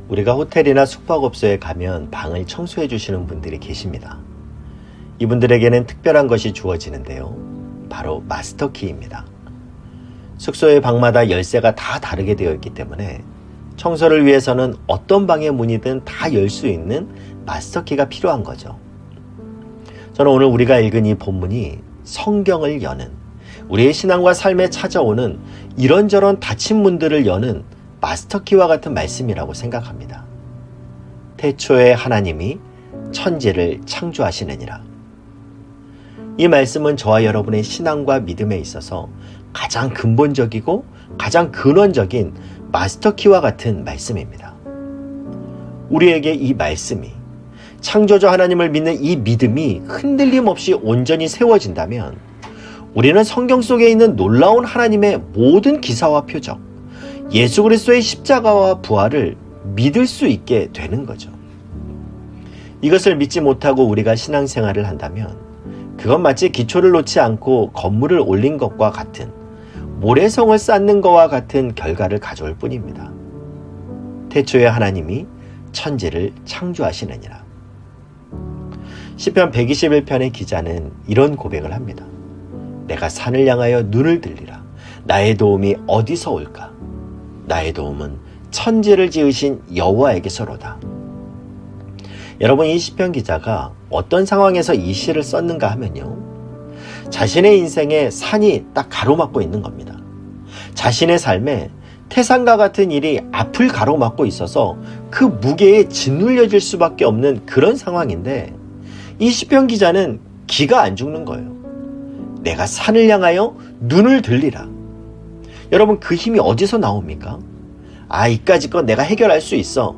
우리가 호텔이나 숙박업소에 가면 방을 청소해 주시는 분들이 계십니다. 이분들에게는 특별한 것이 주어지는데요. 바로 마스터키입니다. 숙소의 방마다 열쇠가 다 다르게 되어 있기 때문에 청소를 위해서는 어떤 방의 문이든 다 열 수 있는 마스터키가 필요한 거죠. 저는 오늘 우리가 읽은 이 본문이 성경을 여는, 우리의 신앙과 삶에 찾아오는 이런저런 닫힌 문들을 여는 마스터키와 같은 말씀이라고 생각합니다. 태초에 하나님이 천지를 창조하시느니라. 이 말씀은 저와 여러분의 신앙과 믿음에 있어서 가장 근본적이고 가장 근원적인 마스터키와 같은 말씀입니다. 우리에게 이 말씀이, 창조주 하나님을 믿는 이 믿음이 흔들림 없이 온전히 세워진다면 우리는 성경 속에 있는 놀라운 하나님의 모든 기사와 표적, 예수 그리스도의 십자가와 부활을 믿을 수 있게 되는 거죠. 이것을 믿지 못하고 우리가 신앙생활을 한다면 그건 마치 기초를 놓지 않고 건물을 올린 것과 같은, 모래성을 쌓는 것과 같은 결과를 가져올 뿐입니다. 태초에 하나님이 천지를 창조하시느니라. 시편 121편의 기자는 이런 고백을 합니다. 내가 산을 향하여 눈을 들리라. 나의 도움이 어디서 올까? 나의 도움은 천지를 지으신 여호와에게서로다. 여러분, 이 시편 기자가 어떤 상황에서 이 시를 썼는가 하면요, 자신의 인생에 산이 딱 가로막고 있는 겁니다. 자신의 삶에 태산과 같은 일이 앞을 가로막고 있어서 그 무게에 짓눌려질 수밖에 없는 그런 상황인데, 이 시편 기자는 기가 안 죽는 거예요. 내가 산을 향하여 눈을 들리라. 여러분, 그 힘이 어디서 나옵니까? 이까짓 건 내가 해결할 수 있어.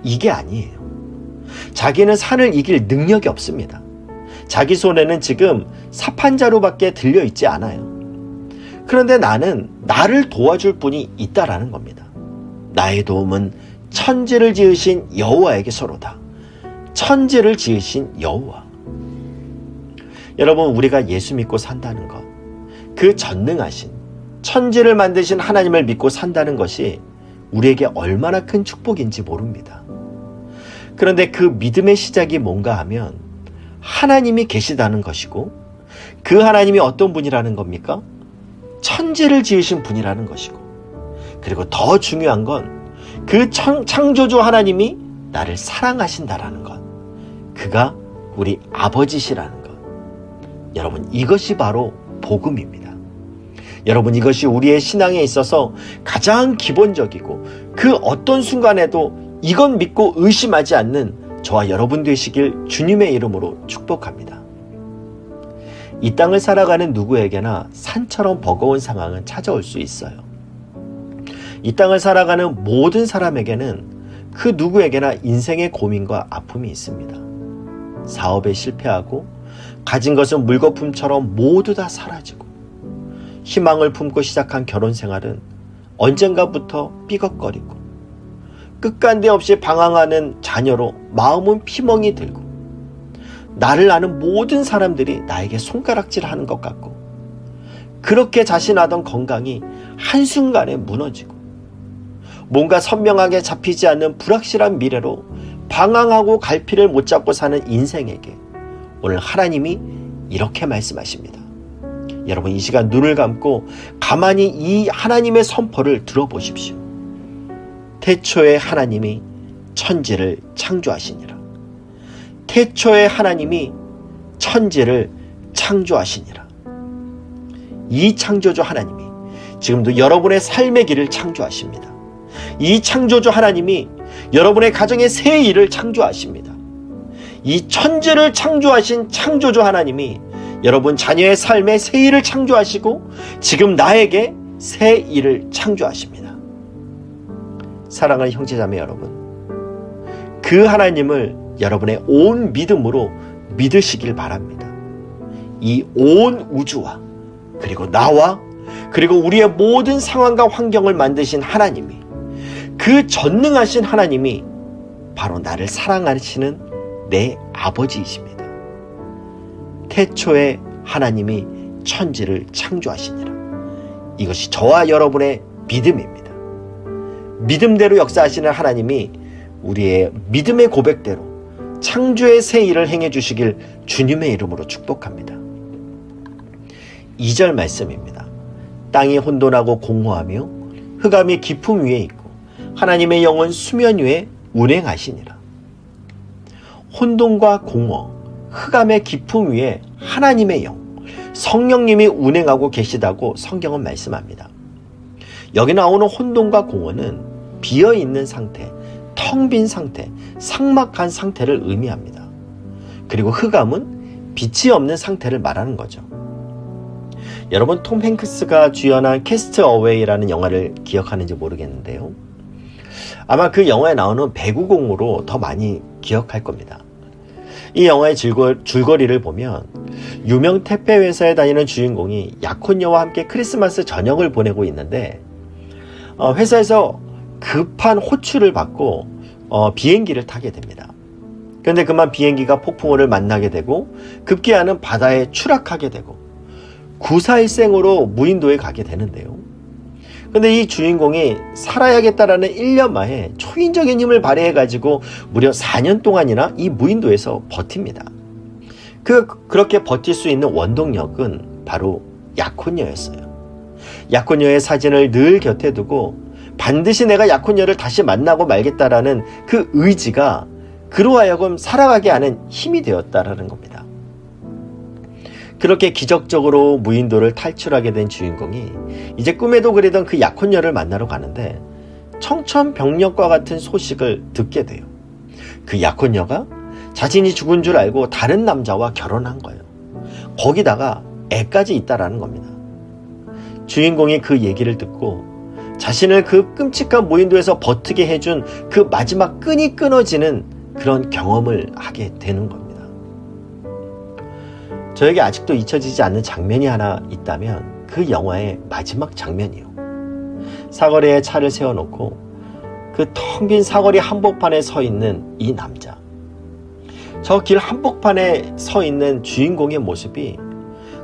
이게 아니에요. 자기는 산을 이길 능력이 없습니다. 자기 손에는 지금 삽 한 자루밖에 들려있지 않아요. 그런데 나는 나를 도와줄 분이 있다라는 겁니다. 나의 도움은 천지를 지으신 여호와에게서로다. 천지를 지으신 여호와. 여러분, 우리가 예수 믿고 산다는 것, 그 전능하신 천지를 만드신 하나님을 믿고 산다는 것이 우리에게 얼마나 큰 축복인지 모릅니다. 그런데 그 믿음의 시작이 뭔가 하면 하나님이 계시다는 것이고, 그 하나님이 어떤 분이라는 겁니까? 천지를 지으신 분이라는 것이고, 그리고 더 중요한 건 그 창조주 하나님이 나를 사랑하신다라는 것, 그가 우리 아버지시라는 것. 여러분, 이것이 바로 복음입니다. 여러분, 이것이 우리의 신앙에 있어서 가장 기본적이고 그 어떤 순간에도 이건 믿고 의심하지 않는 저와 여러분 되시길 주님의 이름으로 축복합니다. 이 땅을 살아가는 누구에게나 산처럼 버거운 상황은 찾아올 수 있어요. 이 땅을 살아가는 모든 사람에게는 그 누구에게나 인생의 고민과 아픔이 있습니다. 사업에 실패하고 가진 것은 물거품처럼 모두 다 사라지고, 희망을 품고 시작한 결혼 생활은 언젠가부터 삐걱거리고, 끝간데 없이 방황하는 자녀로 마음은 피멍이 들고, 나를 아는 모든 사람들이 나에게 손가락질하는 것 같고, 그렇게 자신하던 건강이 한순간에 무너지고, 뭔가 선명하게 잡히지 않는 불확실한 미래로 방황하고 갈피를 못 잡고 사는 인생에게 오늘 하나님이 이렇게 말씀하십니다. 여러분, 이 시간 눈을 감고 가만히 이 하나님의 선포를 들어보십시오. 태초에 하나님이 천지를 창조하시니라. 태초에 하나님이 천지를 창조하시니라. 이 창조주 하나님이 지금도 여러분의 삶의 길을 창조하십니다. 이 창조주 하나님이 여러분의 가정의 새 일을 창조하십니다. 이 천지를 창조하신 창조주 하나님이 여러분 자녀의 삶에 새 일을 창조하시고 지금 나에게 새 일을 창조하십니다. 사랑하는 형제자매 여러분, 그 하나님을 여러분의 온 믿음으로 믿으시길 바랍니다. 이 온 우주와 그리고 나와 그리고 우리의 모든 상황과 환경을 만드신 하나님이, 그 전능하신 하나님이 바로 나를 사랑하시는 내 아버지이십니다. 태초에 하나님이 천지를 창조하시니라. 이것이 저와 여러분의 믿음입니다. 믿음대로 역사하시는 하나님이 우리의 믿음의 고백대로 창조의 새 일을 행해 주시길 주님의 이름으로 축복합니다. 2절 말씀입니다. 땅이 혼돈하고 공허하며 흑암이 깊음 위에 있고 하나님의 영은 수면 위에 운행하시니라. 혼돈과 공허, 흑암의 깊음 위에 하나님의 영, 성령님이 운행하고 계시다고 성경은 말씀합니다. 여기 나오는 혼돈과 공허는 비어있는 상태, 텅 빈 상태, 삭막한 상태를 의미합니다. 그리고 흑암은 빛이 없는 상태를 말하는 거죠. 여러분, 톰 행크스가 주연한 캐스트 어웨이라는 영화를 기억하는지 모르겠는데요. 아마 그 영화에 나오는 배구공으로 더 많이 기억할 겁니다. 이 영화의 줄거리를 보면 유명 택배 회사에 다니는 주인공이 약혼녀와 함께 크리스마스 저녁을 보내고 있는데 회사에서 급한 호출을 받고 비행기를 타게 됩니다. 그런데 그만 비행기가 폭풍우를 만나게 되고 급기야는 바다에 추락하게 되고 구사일생으로 무인도에 가게 되는데요. 그런데 이 주인공이 살아야겠다라는 일념하에 초인적인 힘을 발휘해가지고 무려 4년 동안이나 이 무인도에서 버팁니다. 그렇게 버틸 수 있는 원동력은 바로 약혼녀였어요. 약혼녀의 사진을 늘 곁에 두고 반드시 내가 약혼녀를 다시 만나고 말겠다라는 그 의지가 그로 하여금 살아가게 하는 힘이 되었다라는 겁니다. 그렇게 기적적으로 무인도를 탈출하게 된 주인공이 이제 꿈에도 그리던 그 약혼녀를 만나러 가는데 청천벽력과 같은 소식을 듣게 돼요. 그 약혼녀가 자신이 죽은 줄 알고 다른 남자와 결혼한 거예요. 거기다가 애까지 있다라는 겁니다. 주인공이 그 얘기를 듣고 자신을 그 끔찍한 무인도에서 버티게 해준 그 마지막 끈이 끊어지는 그런 경험을 하게 되는 겁니다. 저에게 아직도 잊혀지지 않는 장면이 하나 있다면 그 영화의 마지막 장면이요. 사거리에 차를 세워놓고 그 텅 빈 사거리 한복판에 서 있는 이 남자. 저 길 한복판에 서 있는 주인공의 모습이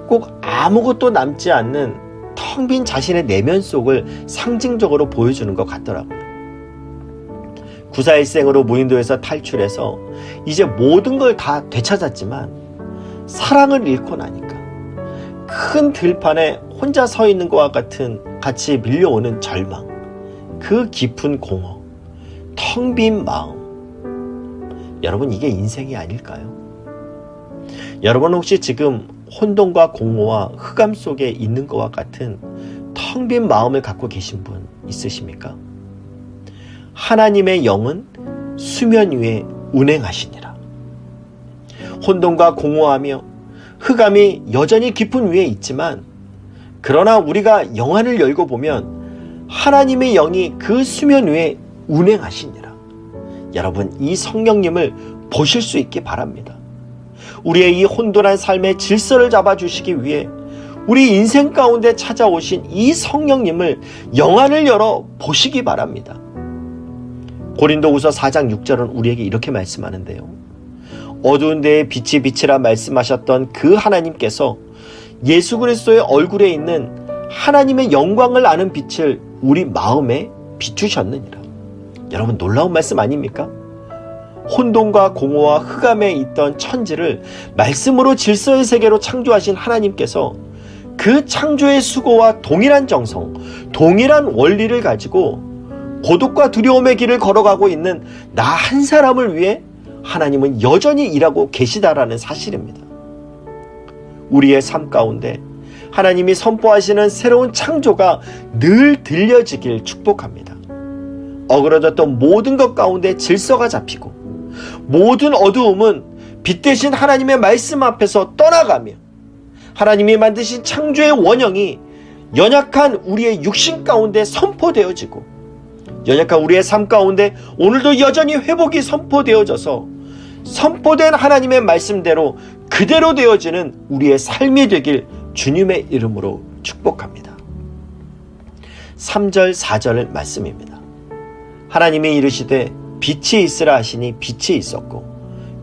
꼭 아무것도 남지 않는 텅 빈 자신의 내면 속을 상징적으로 보여주는 것 같더라고요. 구사일생으로 무인도에서 탈출해서 이제 모든 걸 다 되찾았지만 사랑을 잃고 나니까 큰 들판에 혼자 서 있는 것과 같이 밀려오는 절망, 그 깊은 공허, 텅 빈 마음. 여러분, 이게 인생이 아닐까요? 여러분, 혹시 지금 혼돈과 공허와 흑암 속에 있는 것과 같은 텅 빈 마음을 갖고 계신 분 있으십니까? 하나님의 영은 수면 위에 운행하시니라. 혼돈과 공허하며 흑암이 여전히 깊은 위에 있지만, 그러나 우리가 영안을 열고 보면 하나님의 영이 그 수면 위에 운행하시니라. 여러분, 이 성령님을 보실 수 있기 바랍니다. 우리의 이 혼돈한 삶의 질서를 잡아주시기 위해 우리 인생 가운데 찾아오신 이 성령님을 영안을 열어 보시기 바랍니다. 고린도후서 4장 6절은 우리에게 이렇게 말씀하는데요. 어두운 데에 빛이 빛이라 말씀하셨던 그 하나님께서 예수 그리스도의 얼굴에 있는 하나님의 영광을 아는 빛을 우리 마음에 비추셨느니라. 여러분, 놀라운 말씀 아닙니까? 혼돈과 공허와 흑암에 있던 천지를 말씀으로 질서의 세계로 창조하신 하나님께서 그 창조의 수고와 동일한 정성, 동일한 원리를 가지고 고독과 두려움의 길을 걸어가고 있는 나 한 사람을 위해 하나님은 여전히 일하고 계시다라는 사실입니다. 우리의 삶 가운데 하나님이 선포하시는 새로운 창조가 늘 들려지길 축복합니다. 어그러졌던 모든 것 가운데 질서가 잡히고 모든 어두움은 빛 대신 하나님의 말씀 앞에서 떠나가며 하나님이 만드신 창조의 원형이 연약한 우리의 육신 가운데 선포되어지고 연약한 우리의 삶 가운데 오늘도 여전히 회복이 선포되어져서 선포된 하나님의 말씀대로 그대로 되어지는 우리의 삶이 되길 주님의 이름으로 축복합니다. 3절 4절 말씀입니다. 하나님이 이르시되 빛이 있으라 하시니 빛이 있었고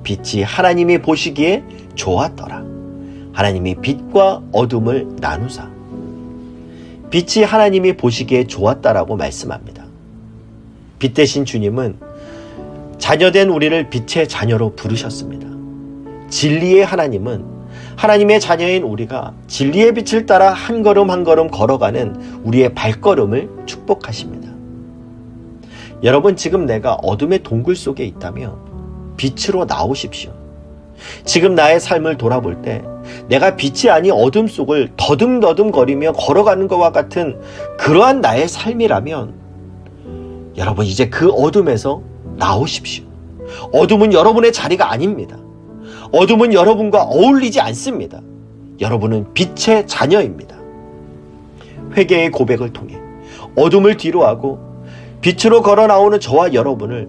빛이 하나님이 보시기에 좋았더라. 하나님이 빛과 어둠을 나누사. 빛이 하나님이 보시기에 좋았다라고 말씀합니다. 빛 대신 주님은 자녀된 우리를 빛의 자녀로 부르셨습니다. 진리의 하나님은 하나님의 자녀인 우리가 진리의 빛을 따라 한 걸음 한 걸음 걸어가는 우리의 발걸음을 축복하십니다. 여러분, 지금 내가 어둠의 동굴 속에 있다면 빛으로 나오십시오. 지금 나의 삶을 돌아볼 때 내가 빛이 아닌 어둠 속을 더듬더듬거리며 걸어가는 것과 같은 그러한 나의 삶이라면 여러분, 이제 그 어둠에서 나오십시오. 어둠은 여러분의 자리가 아닙니다. 어둠은 여러분과 어울리지 않습니다. 여러분은 빛의 자녀입니다. 회개의 고백을 통해 어둠을 뒤로하고 빛으로 걸어 나오는 저와 여러분을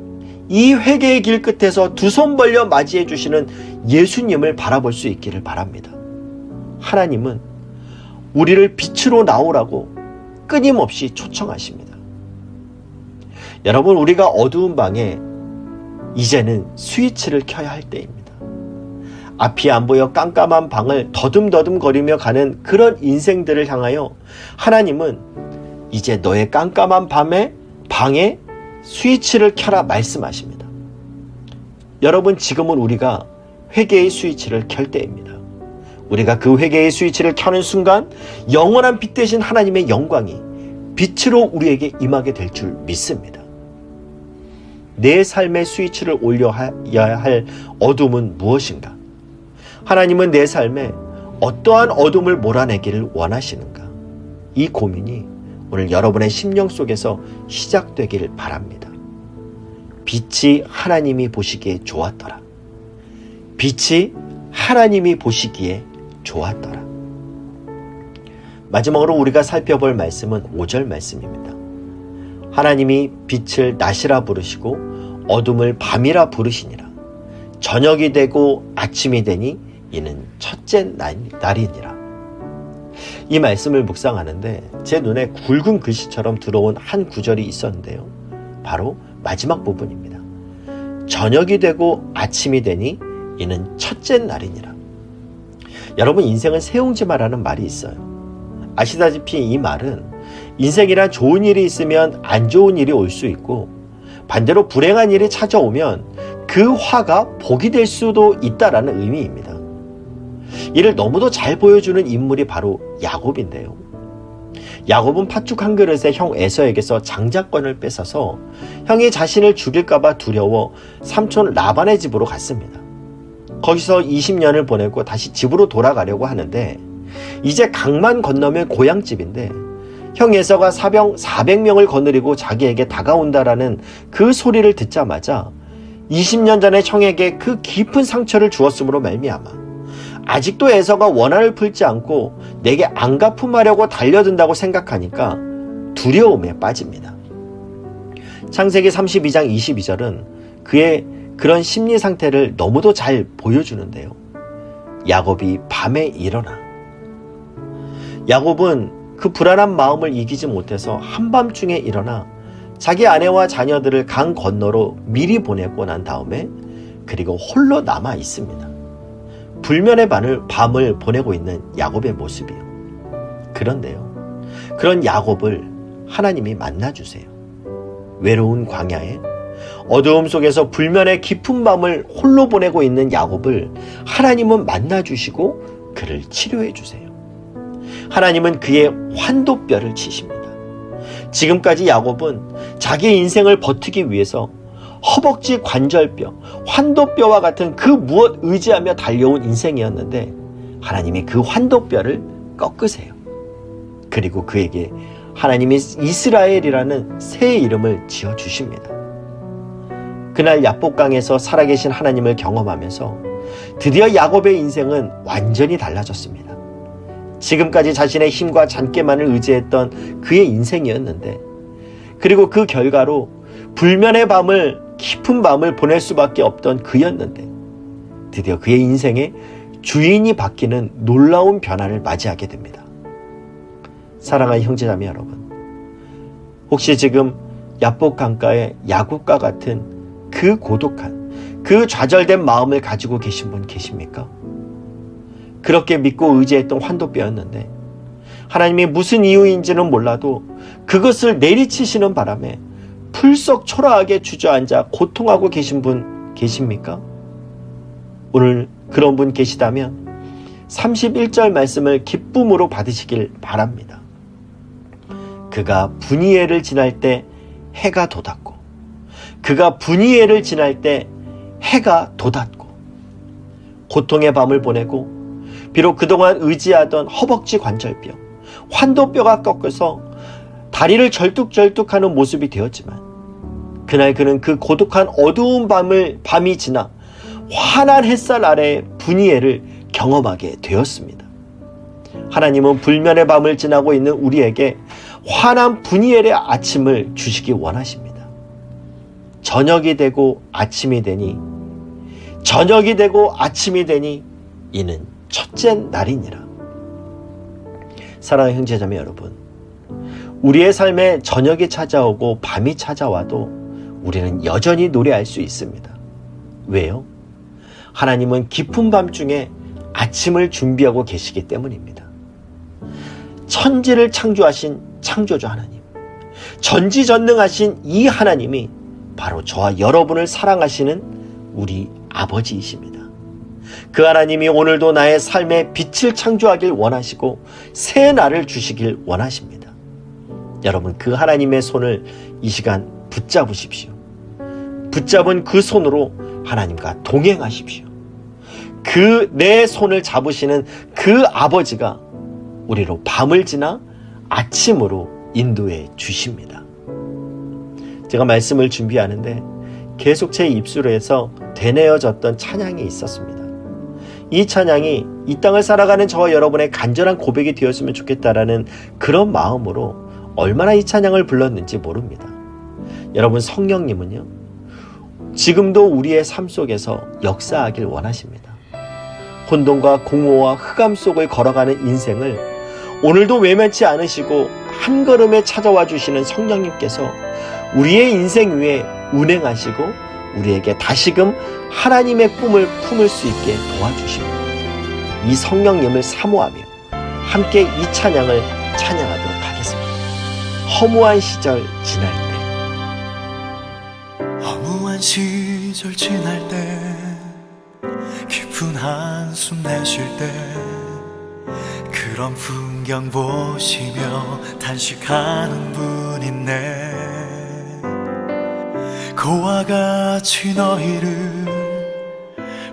이 회개의 길 끝에서 두 손 벌려 맞이해 주시는 예수님을 바라볼 수 있기를 바랍니다. 하나님은 우리를 빛으로 나오라고 끊임없이 초청하십니다. 여러분, 우리가 어두운 방에 이제는 스위치를 켜야 할 때입니다. 앞이 안 보여 깜깜한 방을 더듬더듬거리며 가는 그런 인생들을 향하여 하나님은 이제 너의 깜깜한 방에 스위치를 켜라 말씀하십니다. 여러분, 지금은 우리가 회개의 스위치를 켤 때입니다. 우리가 그 회개의 스위치를 켜는 순간 영원한 빛 대신 하나님의 영광이 빛으로 우리에게 임하게 될 줄 믿습니다. 내 삶의 스위치를 올려야 할 어둠은 무엇인가? 하나님은 내 삶에 어떠한 어둠을 몰아내기를 원하시는가? 이 고민이 오늘 여러분의 심령 속에서 시작되기를 바랍니다. 빛이 하나님이 보시기에 좋았더라. 빛이 하나님이 보시기에 좋았더라. 마지막으로 우리가 살펴볼 말씀은 5절 말씀입니다. 하나님이 빛을 낮이라 부르시고 어둠을 밤이라 부르시니라. 저녁이 되고 아침이 되니 이는 첫째 날이니라. 이 말씀을 묵상하는데 제 눈에 굵은 글씨처럼 들어온 한 구절이 있었는데요. 바로 마지막 부분입니다. 저녁이 되고 아침이 되니 이는 첫째 날이니라. 여러분, 인생은 새옹지마라는 말이 있어요. 아시다시피 이 말은 인생이란 좋은 일이 있으면 안 좋은 일이 올 수 있고 반대로 불행한 일이 찾아오면 그 화가 복이 될 수도 있다라는 의미입니다. 이를 너무도 잘 보여주는 인물이 바로 야곱인데요. 야곱은 팥죽 한 그릇에 형 에서에게서 장자권을 뺏어서 형이 자신을 죽일까봐 두려워 삼촌 라반의 집으로 갔습니다. 거기서 20년을 보내고 다시 집으로 돌아가려고 하는데 이제 강만 건너면 고향집인데 형 에서가 사병 400명을 거느리고 자기에게 다가온다라는 그 소리를 듣자마자 20년 전에 형에게 그 깊은 상처를 주었으므로 말미암아 아직도 에서가 원한을 풀지 않고 내게 안갚음하려고 달려든다고 생각하니까 두려움에 빠집니다. 창세기 32장 22절은 그의 그런 심리 상태를 너무도 잘 보여주는데요. 야곱이 밤에 일어나. 야곱은 그 불안한 마음을 이기지 못해서 한밤중에 일어나 자기 아내와 자녀들을 강 건너로 미리 보내고 난 다음에 그리고 홀로 남아 있습니다. 불면의 밤을 보내고 있는 야곱의 모습이요. 그런데요, 그런 야곱을 하나님이 만나주세요. 외로운 광야에 어두움 속에서 불면의 깊은 밤을 홀로 보내고 있는 야곱을 하나님은 만나주시고 그를 치료해 주세요. 하나님은 그의 환도뼈를 치십니다. 지금까지 야곱은 자기 인생을 버티기 위해서 허벅지 관절뼈, 환도뼈와 같은 그 무엇 의지하며 달려온 인생이었는데 하나님이 그 환도뼈를 꺾으세요. 그리고 그에게 하나님이 이스라엘이라는 새 이름을 지어주십니다. 그날 야복강에서 살아계신 하나님을 경험하면서 드디어 야곱의 인생은 완전히 달라졌습니다. 지금까지 자신의 힘과 잔꾀만을 의지했던 그의 인생이었는데 그리고 그 결과로 불면의 밤을 깊은 밤을 보낼 수밖에 없던 그였는데 드디어 그의 인생에 주인이 바뀌는 놀라운 변화를 맞이하게 됩니다. 사랑하는 형제자매 여러분, 혹시 지금 야복 강가의 야곱과 같은 그 고독한 그 좌절된 마음을 가지고 계신 분 계십니까? 그렇게 믿고 의지했던 환도뼈였는데 하나님이 무슨 이유인지는 몰라도 그것을 내리치시는 바람에 풀썩 초라하게 주저앉아 고통하고 계신 분 계십니까? 오늘 그런 분 계시다면 31절 말씀을 기쁨으로 받으시길 바랍니다. 그가 분이엘을 지날 때 해가 돋았고, 그가 분이엘을 지날 때 해가 돋았고, 고통의 밤을 보내고 비록 그동안 의지하던 허벅지 관절뼈, 환도뼈가 꺾여서 다리를 절뚝절뚝하는 모습이 되었지만 그날 그는 그 고독한 어두운 밤이 지나 환한 햇살 아래 분이엘을 경험하게 되었습니다. 하나님은 불면의 밤을 지나고 있는 우리에게 환한 분이엘의 아침을 주시기 원하십니다. 저녁이 되고 아침이 되니 이는 첫째 날이니라. 사랑하는 형제자매 여러분, 우리의 삶에 저녁이 찾아오고 밤이 찾아와도 우리는 여전히 노래할 수 있습니다. 왜요? 하나님은 깊은 밤중에 아침을 준비하고 계시기 때문입니다. 천지를 창조하신 창조주 하나님, 전지전능하신 이 하나님이 바로 저와 여러분을 사랑하시는 우리 아버지이십니다. 그 하나님이 오늘도 나의 삶에 빛을 창조하길 원하시고 새 날을 주시길 원하십니다. 여러분, 그 하나님의 손을 이 시간 붙잡으십시오. 붙잡은 그 손으로 하나님과 동행하십시오. 내 손을 잡으시는 그 아버지가 우리로 밤을 지나 아침으로 인도해 주십니다. 제가 말씀을 준비하는데 계속 제 입술에서 되뇌어졌던 찬양이 있었습니다. 이 찬양이 이 땅을 살아가는 저와 여러분의 간절한 고백이 되었으면 좋겠다라는 그런 마음으로 얼마나 이 찬양을 불렀는지 모릅니다. 여러분, 성령님은요, 지금도 우리의 삶 속에서 역사하길 원하십니다. 혼돈과 공허와 흑암 속을 걸어가는 인생을 오늘도 외면치 않으시고 한 걸음에 찾아와 주시는 성령님께서 우리의 인생 위에 운행하시고 우리에게 다시금 하나님의 꿈을 품을 수 있게 도와주십니다. 이 성령님을 사모하며 함께 이 찬양을 찬양하도록 하겠습니다. 허무한 시절 지날 때. 허무한 시절 지날 때, 깊은 한숨 내쉴 때, 그런 풍경 보시며 단식하는 분 있네. 그와 같이 너희를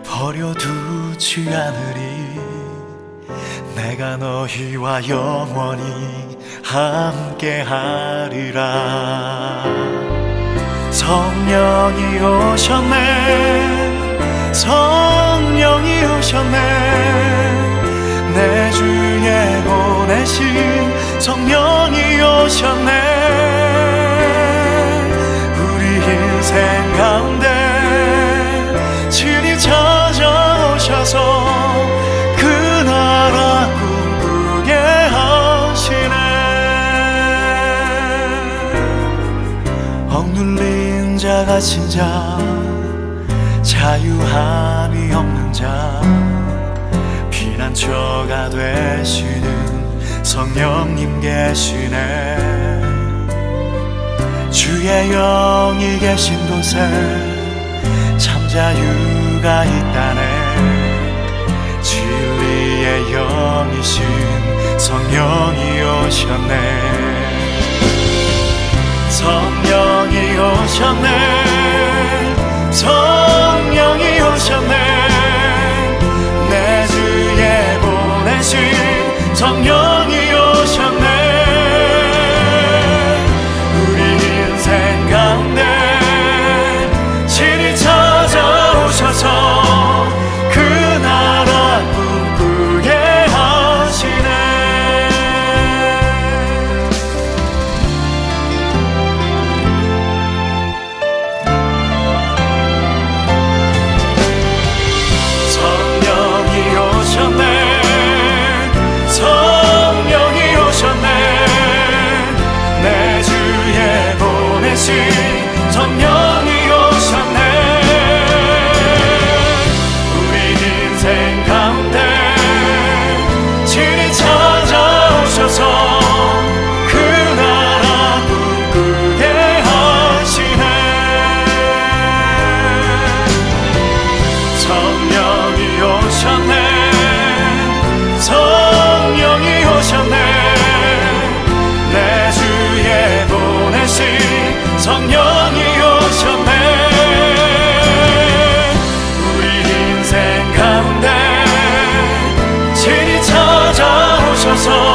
버려두지 않으리. 내가 너희와 영원히 함께하리라. 성령이 오셨네, 성령이 오셨네. 내 주에 보내신 성령이 오셨네. 인생 가운데 친히 찾아오셔서 그 나라 꿈꾸게 하시네. 억눌린 자 갇힌 자, 자유함이 없는 자, 피난처가 되시는 성령님 계시네. 주의 영이 계신 곳에 참 자유가 있다네. 진리의 영이신 성령이 오셨네. 성령이 오셨네, 성령이 오셨네. 내 주에 보내신 성령이 오셨네. 인생 가운데 친히 찾아오셔서 그 나라 꿈꾸게 하시네. 성령이 오셨네, 성령이 오셨네. 내 주에 보내신 성령이 오셨네. 우리 인생 가운데 친히 찾아오셔서 그 나라 꿈꾸게 하시네. 주셔서